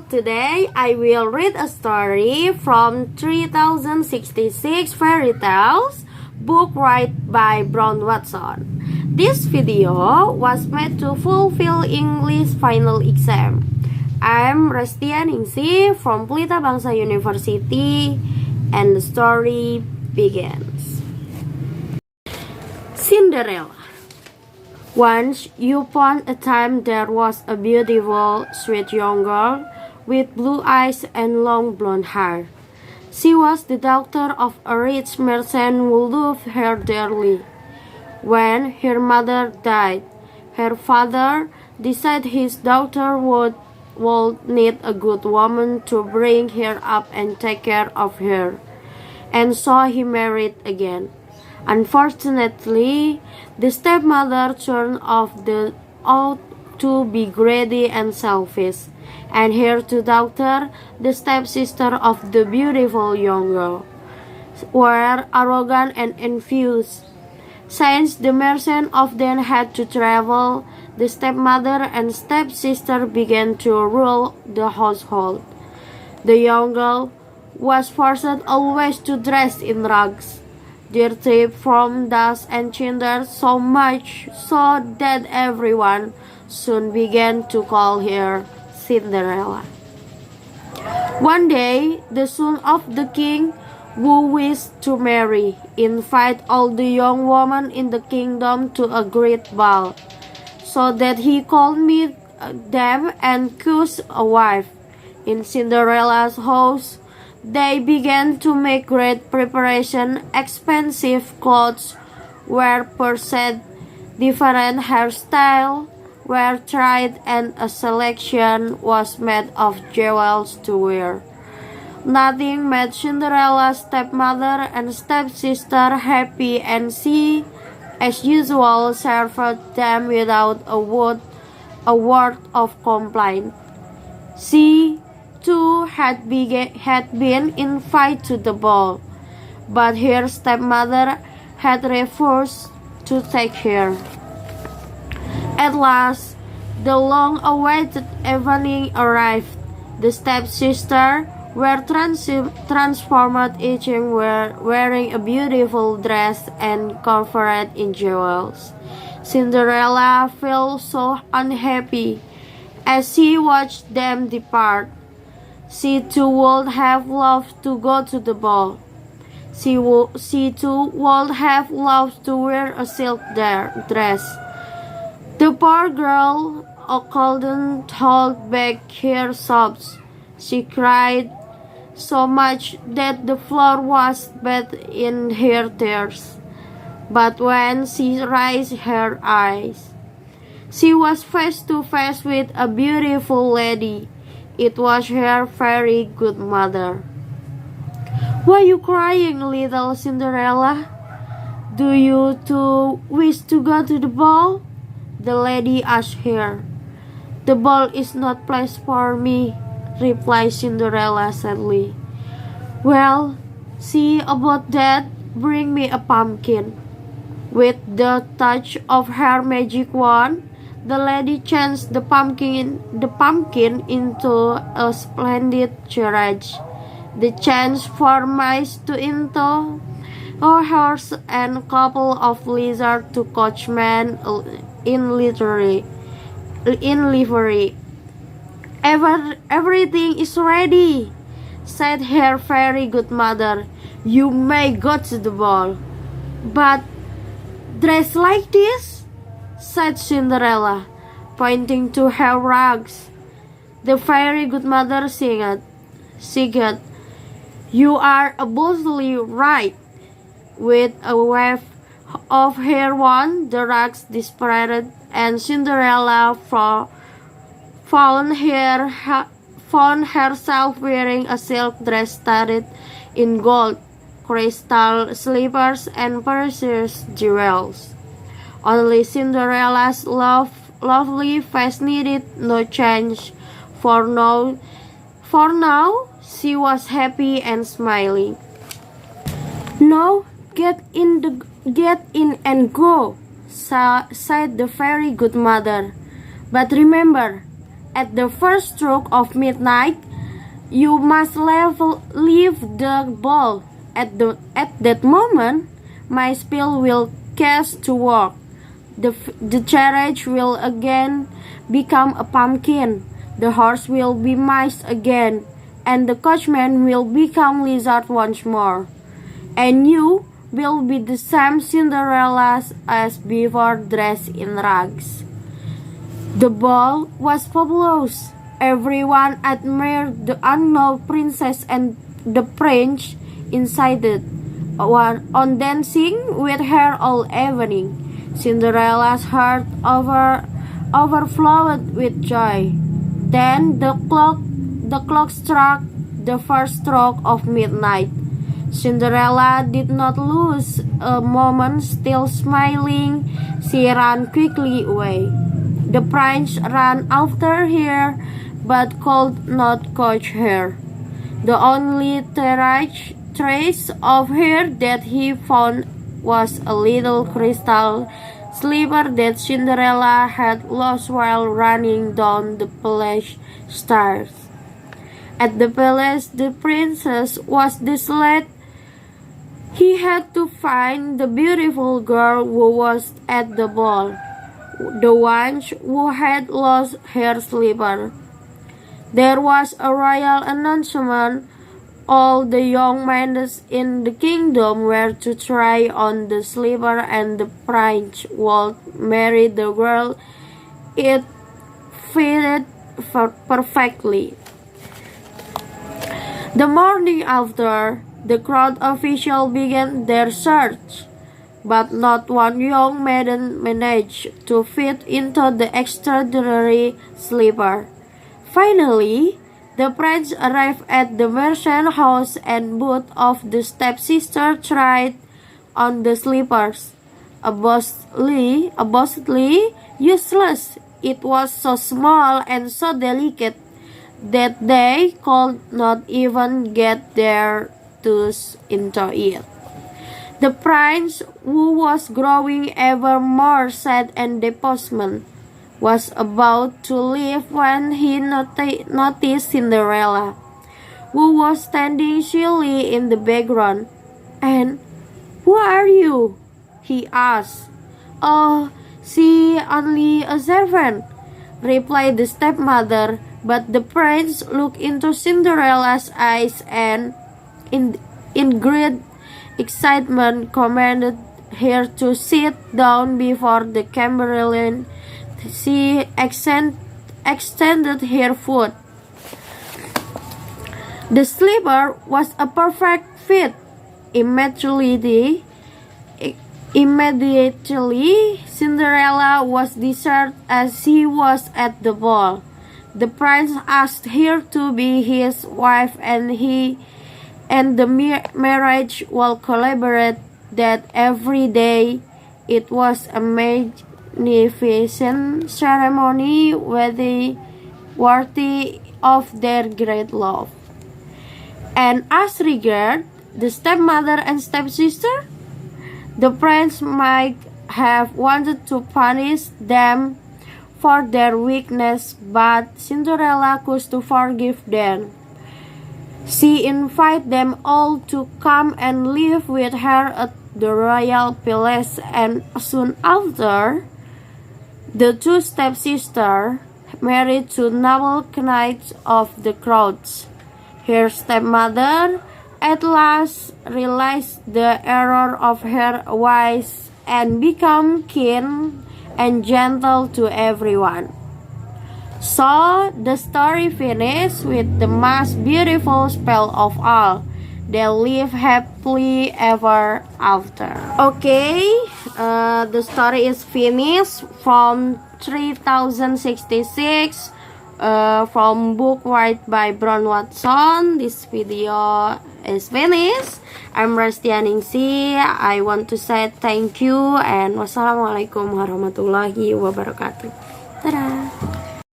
today I will read a story from 3066 Fairy Tales, book written by Brown Watson. This video was made to fulfill English final exam. I'm Restia Ningsih from Bahasa University, and the story begins. Cinderella. Once upon a time there was a beautiful, sweet young girl with blue eyes and long blonde hair. She was the daughter of a rich merchant who loved her dearly. When her mother died, her father decided his daughter would need a good woman to bring her up and take care of her, and so he married again. Unfortunately, the stepmother turned out to be greedy and selfish, and her two daughters, the stepsister of the beautiful young girl, were arrogant and envious. Since the merchant often had to travel, the stepmother and stepsister began to rule the household. The young girl was forced always to dress in rags, dirty from dust and cinders, so much so that everyone soon began to call her Cinderella. One day, the son of the king who wished to marry invited all the young women in the kingdom to a great ball, so that he could meet them and choose a wife. In Cinderella's house, they began to make great preparation. Expensive clothes were purchased, different hairstyles were tried, and a selection was made of jewels to wear. Nothing made Cinderella's stepmother and stepsister happy, and she, as usual, served them without a word of complaint. She too had been invited to the ball, but her stepmother had refused to take her. At last, the long-awaited evening arrived. The stepsisters were transformed, each wearing a beautiful dress and covered in jewels. Cinderella felt so unhappy as she watched them depart. She too would have loved to go to the ball. She too would have loved to wear a silk dress. The poor girl couldn't hold back her sobs. She cried so much that the floor was bathed in her tears. But when she raised her eyes, she was face to face with a beautiful lady. It was her very good mother. "Why are you crying, little Cinderella? Do you too wish to go to the ball?" the lady asked her. "The ball is not place for me," replied Cinderella sadly. "Well, see about that. Bring me a pumpkin." With the touch of her magic wand, the lady changed the pumpkin into a splendid carriage. They transformed into a horse and a couple of lizards to coachmen in livery. Everything is ready," said her very good mother. "You may go to the ball." "But dress like this?" said Cinderella, pointing to her rags. The very good mother sighed. "You are absolutely right." With a wave of her wand, the rags disappeared, and Cinderella found herself wearing a silk dress studded in gold, crystal slippers, and precious jewels. Only Cinderella's lovely face needed no change, for now she was happy and smiling. "Now get in and go," said the very good mother. "But remember, At the first stroke of midnight, you must leave the ball. At that moment, my spell will cast to work. The carriage will again become a pumpkin. The horse will be mice again, and the coachman will become lizard once more. And you will be the same Cinderella as before, dressed in rags. The ball was fabulous. Everyone admired the unknown princess and the prince insisted on dancing with her all evening. Cinderella's heart overflowed with joy. Then the clock struck the first stroke of midnight. Cinderella did not lose a moment. Still smiling, she ran quickly away. The prince ran after her, but could not catch her. The only trace of her that he found was a little crystal slipper that Cinderella had lost while running down the palace stairs. At the palace, the princess was desolate. He had to find the beautiful girl who was at the ball, the one who had lost her slipper. There was a royal announcement. All the young men in the kingdom were to try on the slipper, and the prince would marry the girl. It fitted perfectly. The morning after, the crown officials began their search, but not one young maiden managed to fit into the extraordinary slipper. Finally, the prince arrived at the merchant house, and both of the stepsisters tried on the slippers. Absurdly useless. It was so small and so delicate that they could not even get their toes into it. The prince, who was growing ever more sad and depressed, was about to leave when he noticed Cinderella, who was standing shyly in the background. "And who are you?" he asked. "Oh, she only a servant," replied the stepmother. But the prince looked into Cinderella's eyes and, in great excitement, commanded her to sit down before the chamberlain. She extended her foot. The slipper was a perfect fit. Immediately, Cinderella was desired as she was at the ball. The prince asked her to be his wife, and the marriage will collaborate that every day. It was a magnificent ceremony worthy of their great love. And as regard the stepmother and stepsister, the prince might have wanted to punish them for their weakness, but Cinderella chose to forgive them. She invited them all to come and live with her at the royal palace, and soon after, the two stepsisters married to noble knights of the crown. Her stepmother at last realized the error of her ways and became kind and gentle to everyone. So the story finished with the most beautiful spell of all. They live happily ever after. Okay, the story is finished from 3066 from book written by Brown Watson. This video is finished. I'm Restia Ningsih. I want to say thank you and wassalamualaikum warahmatullahi wabarakatuh. Dadah.